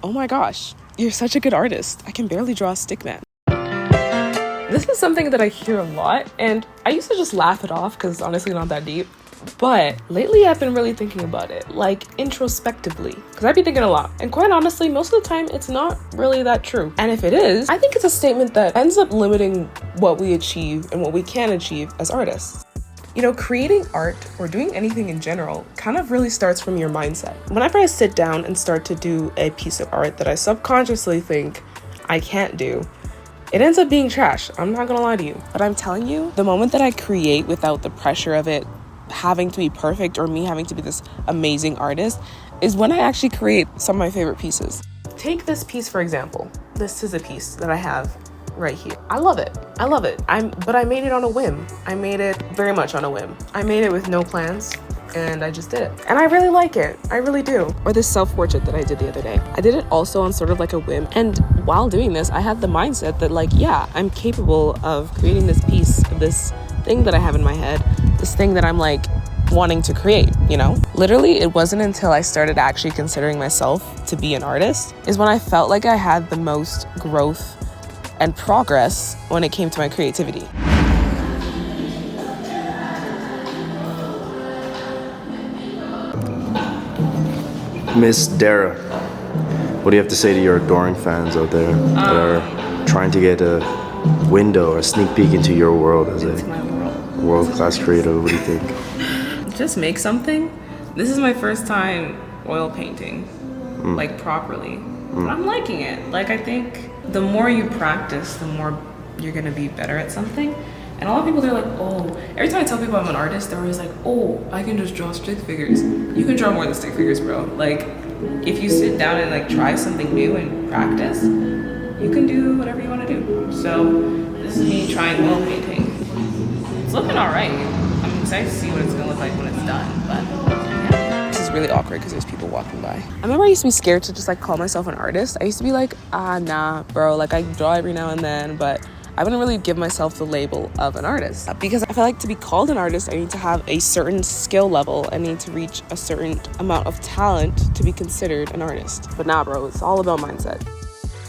oh my gosh, you're such a good artist. I can barely draw a stick man. This is something that I hear a lot, and I used to just laugh it off because it's honestly not that deep. But lately I've been really thinking about it, like introspectively, because I've been thinking a lot. And quite honestly, most of the time it's not really that true. And if it is, I think it's a statement that ends up limiting what we achieve and what we can achieve as artists. You know, creating art or doing anything in general kind of really starts from your mindset. Whenever I sit down and start to do a piece of art that I subconsciously think I can't do, it ends up being trash. I'm not gonna lie to you. But I'm telling you, the moment that I create without the pressure of it having to be perfect or me having to be this amazing artist is when I actually create some of my favorite pieces. Take this piece, for example. This is a piece that I have right here. I love it. But I made it on a whim. I made it very much on a whim. I made it with no plans. And I just did it. And I really like it. I really do. Or this self-portrait that I did the other day. I did it also on sort of like a whim. And while doing this, I had the mindset that like, yeah, I'm capable of creating this piece, this thing that I have in my head, this thing that I'm like wanting to create, you know? Literally, it wasn't until I started actually considering myself to be an artist is when I felt like I had the most growth and progress when it came to my creativity. Miss Dara, what do you have to say to your adoring fans out there that are trying to get a window or a sneak peek into your world as a world-class creator? What do you think? Just make something. This is my first time oil painting, like properly. But I'm liking it. Like, I think the more you practice, the more you're gonna be better at something. And a lot of people, they're like, oh, every time I tell people I'm an artist, they're always like, oh, I can just draw stick figures. You can draw more than stick figures, bro. Like, if you sit down and like try something new and practice, you can do whatever you want to do. So this is me trying oil painting. It's looking all right. I'm excited to see what it's gonna look like when it's done, but yeah. This is really awkward because there's people walking by. I remember I used to be scared to just like call myself an artist. I used to be like, nah, bro, like I draw every now and then, but I wouldn't really give myself the label of an artist because I feel like to be called an artist, I need to have a certain skill level. I need to reach a certain amount of talent to be considered an artist. But nah, bro, it's all about mindset.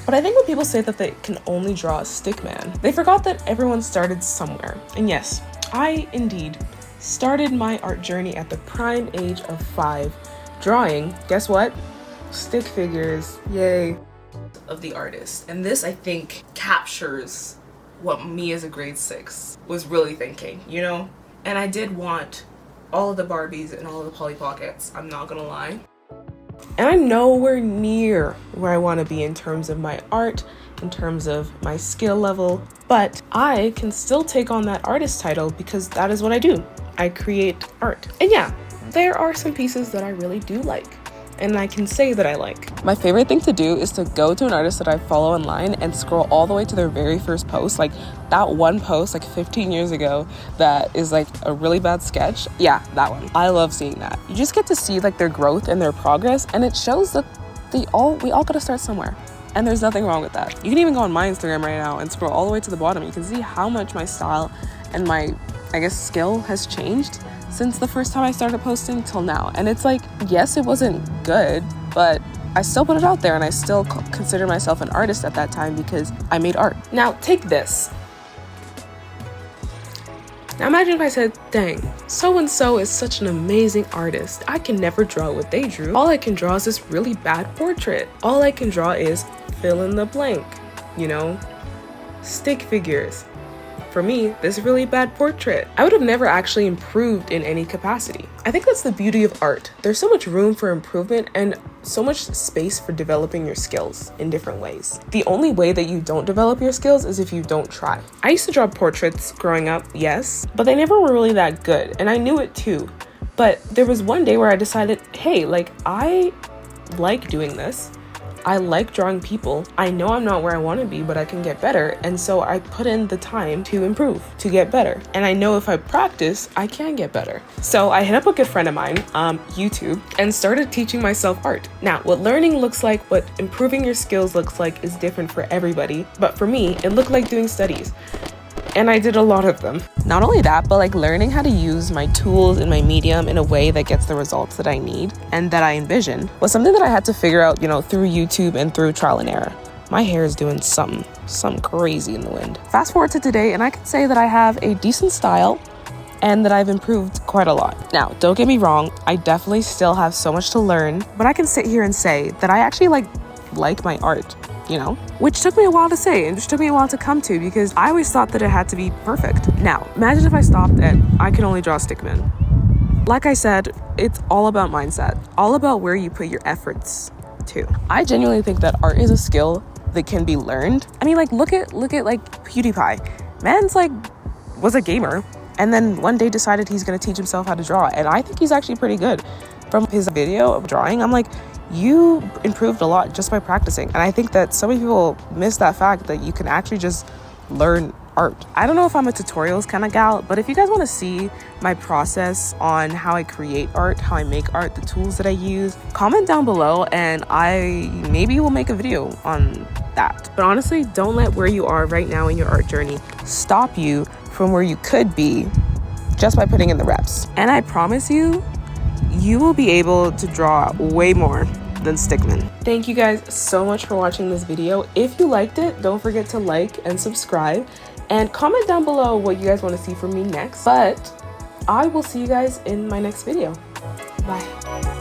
But I think when people say that they can only draw a stick man, they forgot that everyone started somewhere. And yes, I indeed started my art journey at the prime age of 5, drawing, guess what? Stick figures, yay. Of the artist. And this, I think, captures what me as a grade 6 was really thinking, you know? And I did want all of the Barbies and all of the Polly Pockets, I'm not gonna lie. And I'm nowhere near where I want to be in terms of my art, in terms of my skill level, but I can still take on that artist title because that is what I do. I create art. And yeah, there are some pieces that I really do like, and I can say that I like. My favorite thing to do is to go to an artist that I follow online and scroll all the way to their very first post. Like that one post like 15 years ago that is like a really bad sketch. Yeah, that one. I love seeing that. You just get to see like their growth and their progress, and it shows that we all gotta start somewhere. And there's nothing wrong with that. You can even go on my Instagram right now and scroll all the way to the bottom. You can see how much my style and my, I guess, skill has changed since the first time I started posting till now. And it's like, yes, it wasn't good, but I still put it out there and I still consider myself an artist at that time because I made art. Now take this. Now imagine if I said, dang, so-and-so is such an amazing artist. I can never draw what they drew. All I can draw is this really bad portrait. All I can draw is fill in the blank, you know, stick figures. For me, this really bad portrait. I would have never actually improved in any capacity. I think that's the beauty of art. There's so much room for improvement and so much space for developing your skills in different ways. The only way that you don't develop your skills is if you don't try. I used to draw portraits growing up, yes, but they never were really that good, and I knew it too. But there was one day where I decided, hey, like I like doing this. I like drawing people. I know I'm not where I want to be, but I can get better. And so I put in the time to improve, to get better. And I know if I practice, I can get better. So I hit up a good friend of mine, YouTube, and started teaching myself art. Now, what learning looks like, what improving your skills looks like is different for everybody. But for me, it looked like doing studies. And I did a lot of them. Not only that, but like learning how to use my tools and my medium in a way that gets the results that I need and that I envision was something that I had to figure out, through YouTube and through trial and error. My hair is doing something crazy in the wind. Fast forward to today, and I can say that I have a decent style and that I've improved quite a lot. Now, don't get me wrong, I definitely still have so much to learn, but I can sit here and say that I actually like my art, which took me a while to say and which took me a while to come to, because I always thought that it had to be perfect. Now, imagine if I stopped at I can only draw stickman. Like I said, it's all about mindset, all about where you put your efforts to. I genuinely think that art is a skill that can be learned. I mean, look at PewDiePie. Man's was a gamer, and then one day decided he's gonna teach himself how to draw. And I think he's actually pretty good. From his video of drawing, I'm like, you improved a lot just by practicing. And I think that so many people miss that fact that you can actually just learn art. I don't know if I'm a tutorials kind of gal, but if you guys want to see my process on how I create art, how I make art, the tools that I use, comment down below and I maybe will make a video on that. But honestly, don't let where you are right now in your art journey stop you from where you could be just by putting in the reps. And I promise you, you will be able to draw way more than stickman. Thank you guys so much for watching this video. If you liked it, don't forget to like and subscribe and comment down below what you guys want to see from me next. But I will see you guys in my next video. Bye.